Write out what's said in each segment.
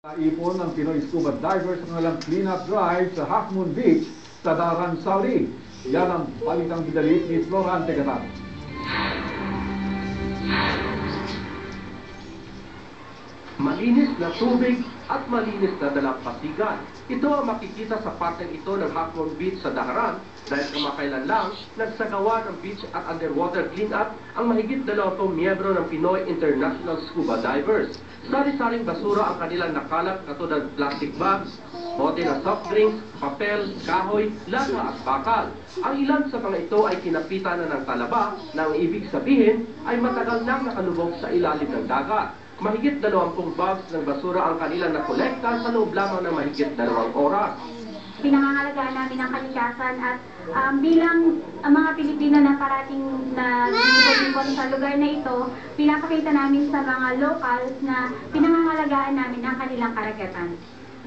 Naipon ng Pinoy scuba divers ng alang cleanup drive sa Half Moon Beach sa Dhahran, Saudi. Yan ang balitang bidalit ni Florante Catano. Malinis na tubig at malinis na dalampasigan. Ito ang makikita sa parteng ito ng Half Moon Beach sa Dhahran dahil kamakailan lang nagsagawa ng beach at underwater cleanup ang mahigit 20 miyembro ng Pinoy International Scuba Divers. Sari-saring basura ang kanilang nakalap katulad ng plastic bags, bote na soft drinks, papel, kahoy, lata at bakal. Ang ilan sa mga ito ay kinapitan na ng talaba na ang ibig sabihin ay matagal nang nakalubog sa ilalim ng dagat. Mahigit 20 bags ng basura ang kanilang nakolekta sa loob lamang ng mahigit 2 oras. Pinangangalagaan namin ang kalikasan at bilang mga Pilipino na parating na lingkod sa lugar na ito, pinapakita namin sa mga locals na pinangangalagaan namin ang kanilang karagatan.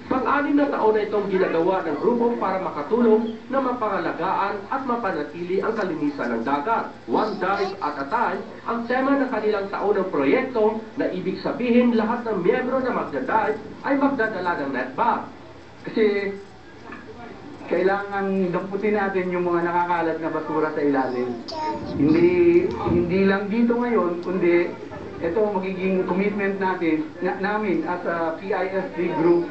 Pang-anim na taon na itong ginagawa ng grupo para makatulong na mapangalagaan at mapanatili ang kalinisan ng dagat. One dive at a time, ang tema ng kanilang taon ng proyekto na ibig sabihin lahat ng miyembro na magdadive ay magdadala ng net bag. Kasi kailangan damputin natin yung mga nakakalat na basura sa ilalim. Hindi lang dito ngayon, kundi ito magiging commitment namin as a PISD group.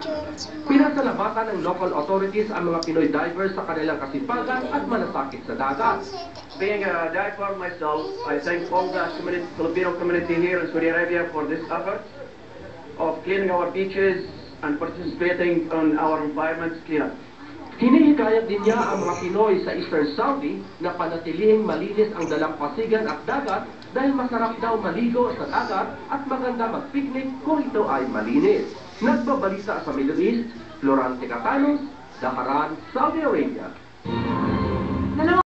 Pinasalamatan ng local authorities ang mga Pinoy divers sa kanilang kasipagan at malasakit sa dagat. Being a diver myself, I thank all the Filipino community here in Saudi Arabia for this effort of cleaning our beaches and participating on our environment cleanup. Hinihikayat din niya ang mga Pinoy sa Eastern Saudi na panatilihing malinis ang dalampasigan at dagat dahil masarap daw maligo sa dagat at maganda mag-picnic kung ito ay malinis. Nagbabalita sa Middle East, Florante Catano, Dhahran, Saudi Arabia.